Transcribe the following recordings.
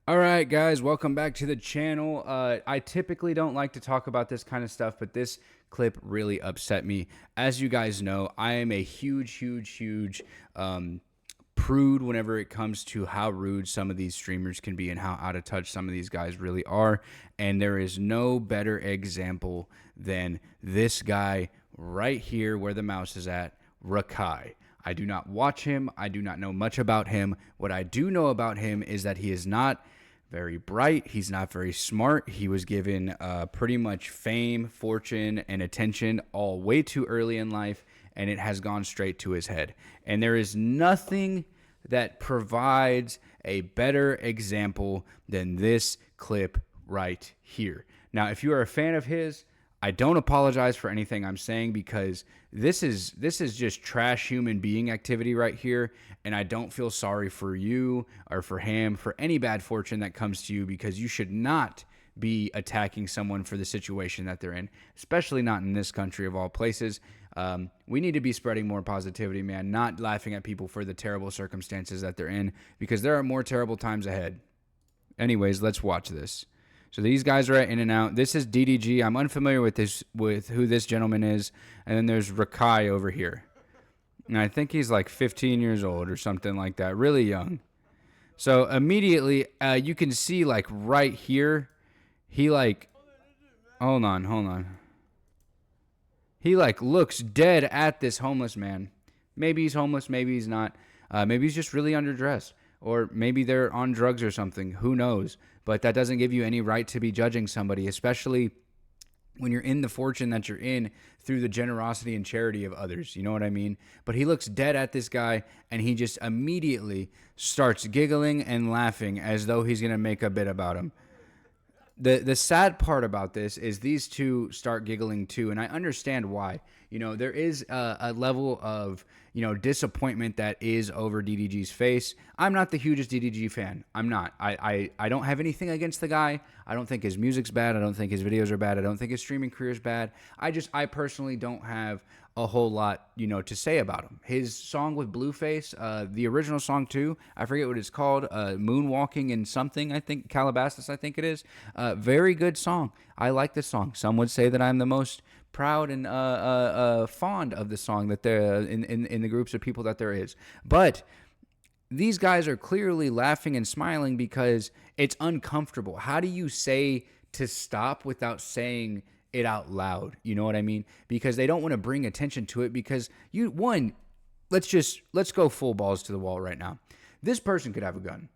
All right, guys, welcome back to the channel. I typically don't like to talk about this kind of stuff, but this clip really upset me. As you guys know, I am a huge prude whenever it comes to how rude some of these streamers can be and how out of touch some of these guys really are. And there is no better example than this guy right here where the mouse is at, Rakai. I do not watch him. I do not know much about him. What I do know about him is that he is not very bright. He's not very smart. He was given pretty much fame, fortune, and attention all way too early in life, and it has gone straight to his head. And there is nothing that provides a better example than this clip right here. Now, if you are a fan of his, I don't apologize for anything I'm saying because this is just trash human being activity right here, and I don't feel sorry for you or for him for any bad fortune that comes to you because you should not be attacking someone for the situation that they're in, especially not in this country of all places. We need to be spreading more positivity, man, not laughing at people for the terrible circumstances that they're in because there are more terrible times ahead. Anyways, let's watch this. So these guys are at In-N-Out. This is DDG. I'm unfamiliar with who this gentleman is. And then there's Rakai over here. And I think he's like 15 years old or something like that. Really young. So immediately, you can see like right here, he like, hold on. He like looks dead at this homeless man. Maybe he's homeless, maybe he's not. Maybe he's just really underdressed. Or maybe they're on drugs or something. Who knows? But that doesn't give you any right to be judging somebody, especially when you're in the fortune that you're in through the generosity and charity of others. You know what I mean? But he looks dead at this guy, and he just immediately starts giggling and laughing as though he's going to make a bit about him. The sad part about this is these two start giggling too, and I understand why. You know, there is a level of, disappointment that is over DDG's face. I'm not the hugest DDG fan. I'm not. I don't have anything against the guy. I don't think his music's bad. I don't think his videos are bad. I don't think his streaming career is bad. I personally don't have a whole lot, to say about him. His song with Blueface, the original song too, I forget what it's called, Moonwalking and something, I think, Calabasas, I think it is. Very good song. I like this song. Some would say that I'm the most proud and fond of the song that there in the groups of people that there is. But these guys are clearly laughing and smiling because it's uncomfortable. How do you say to stop without saying it out loud? You know what I mean? Because they don't want to bring attention to it because let's go full balls to the wall right now. This person could have a gun.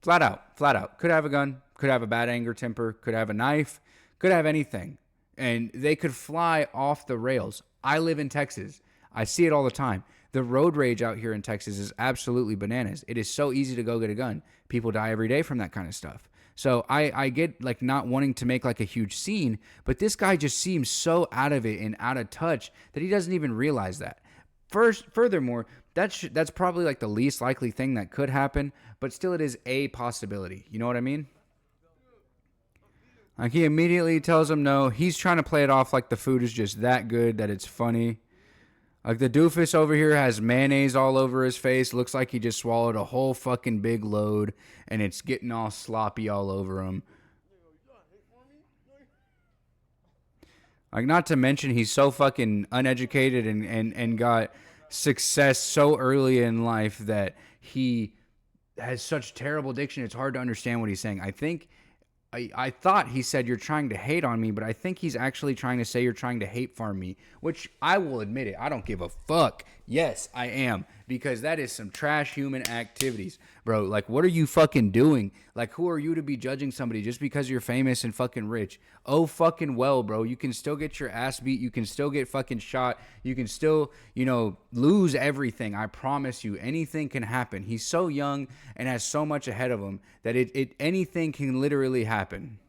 Flat out. Could have a gun, could have a bad anger temper, could have a knife, could have anything. And they could fly off the rails. I live in Texas. I see it all the time. The road rage out here in Texas is absolutely bananas. It is so easy to go get a gun. People die every day from that kind of stuff. So I get like not wanting to make like a huge scene, but this guy just seems so out of it and out of touch that he doesn't even realize that. Furthermore, that's probably like the least likely thing that could happen, but still it is a possibility. You know what I mean? Like he immediately tells him no. He's trying to play it off like the food is just that good that it's funny. Like the doofus over here has mayonnaise all over his face. Looks like he just swallowed a whole fucking big load and it's getting all sloppy all over him. Like not to mention he's so fucking uneducated and got success so early in life that he has such terrible diction. It's hard to understand what he's saying. I thought he said you're trying to hate on me, but I think he's actually trying to say you're trying to hate farm me, which I will admit it. I don't give a fuck. Yes, I am, because that is some trash human activities, bro. Like, what are you fucking doing? Like, who are you to be judging somebody just because you're famous and fucking rich? Oh, fucking well, bro. You can still get your ass beat. You can still get fucking shot. You can still, lose everything. I promise you, anything can happen. He's so young and has so much ahead of him that anything can literally happen.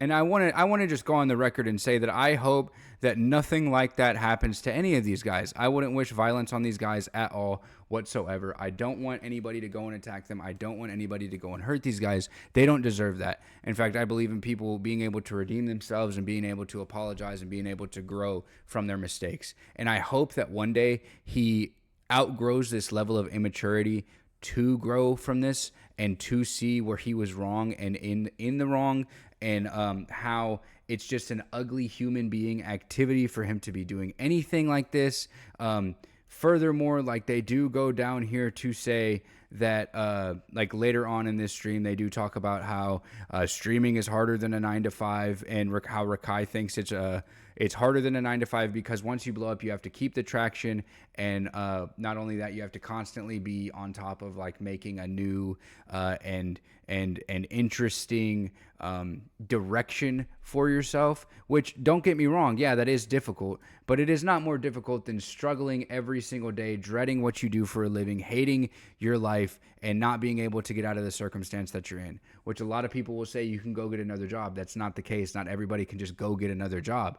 And I want to just go on the record and say that I hope that nothing like that happens to any of these guys. I wouldn't wish violence on these guys at all whatsoever. I don't want anybody to go and attack them. I don't want anybody to go and hurt these guys. They don't deserve that. In fact, I believe in people being able to redeem themselves and being able to apologize and being able to grow from their mistakes. And I hope that one day he outgrows this level of immaturity to grow from this and to see where he was wrong and in the wrong, and how it's just an ugly human being activity for him to be doing anything like this. Furthermore, like, they do go down here to say that like later on in this stream, they do talk about how streaming is harder than a 9 to 5, and how Rakai thinks it's harder than a 9 to 5 because once you blow up, you have to keep the traction, and not only that, you have to constantly be on top of like making a new and interesting direction for yourself. Which, don't get me wrong, yeah, that is difficult, but it is not more difficult than struggling every single day, dreading what you do for a living, hating your life, and not being able to get out of the circumstance that you're in. Which a lot of people will say you can go get another job. That's not the case. Not everybody can just go get another job.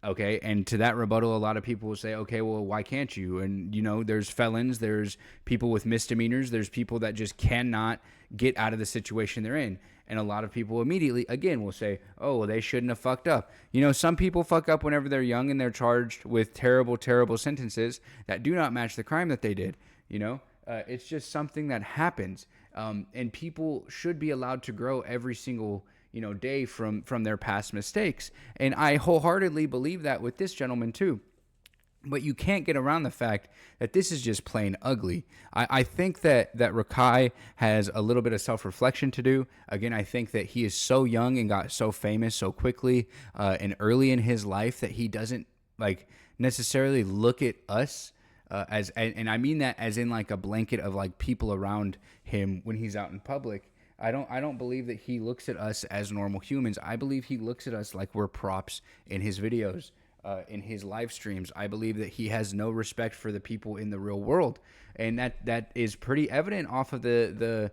Okay, and to that rebuttal, a lot of people will say, okay, well, why can't you? And, you know, there's felons, there's people with misdemeanors, there's people that just cannot get out of the situation they're in. And a lot of people immediately, again, will say, oh, well, they shouldn't have fucked up. You know, some people fuck up whenever they're young and they're charged with terrible, terrible sentences that do not match the crime that they did. You know, it's just something that happens. And people should be allowed to grow every single day from their past mistakes. And I wholeheartedly believe that with this gentleman too. But you can't get around the fact that this is just plain ugly. I think that Rakai has a little bit of self-reflection to do. Again, I think that he is so young and got so famous so quickly and early in his life that he doesn't like necessarily look at us as, and I mean that as in like a blanket of like people around him when he's out in public. I don't believe that he looks at us as normal humans. I believe he looks at us like we're props in his videos, in his live streams. I believe that he has no respect for the people in the real world, and that is pretty evident off of the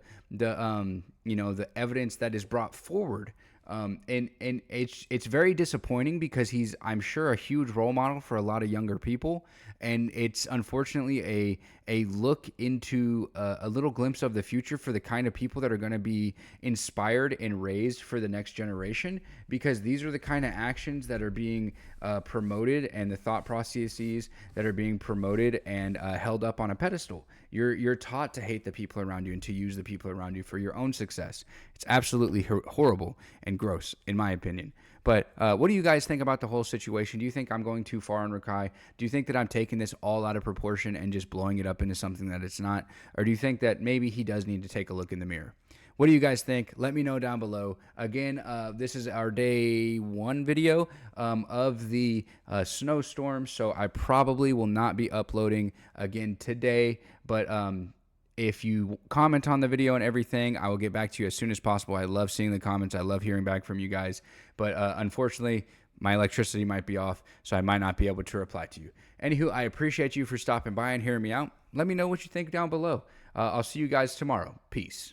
evidence that is brought forward. And it's very disappointing because he's, I'm sure, a huge role model for a lot of younger people, and it's unfortunately a look into a little glimpse of the future for the kind of people that are going to be inspired and raised for the next generation, because these are the kind of actions that are being promoted and the thought processes that are being promoted and held up on a pedestal. You're taught to hate the people around you and to use the people around you for your own success. It's absolutely horrible and gross, in my opinion. But what do you guys think about the whole situation? Do you think I'm going too far on Rakai? Do you think that I'm taking this all out of proportion and just blowing it up into something that it's not? Or do you think that maybe he does need to take a look in the mirror? What do you guys think? Let me know down below. Again, this is our day 1 video of the snowstorm, so I probably will not be uploading again today. But if you comment on the video and everything, I will get back to you as soon as possible. I love seeing the comments. I love hearing back from you guys. But unfortunately, my electricity might be off, so I might not be able to reply to you. Anywho, I appreciate you for stopping by and hearing me out. Let me know what you think down below. I'll see you guys tomorrow. Peace.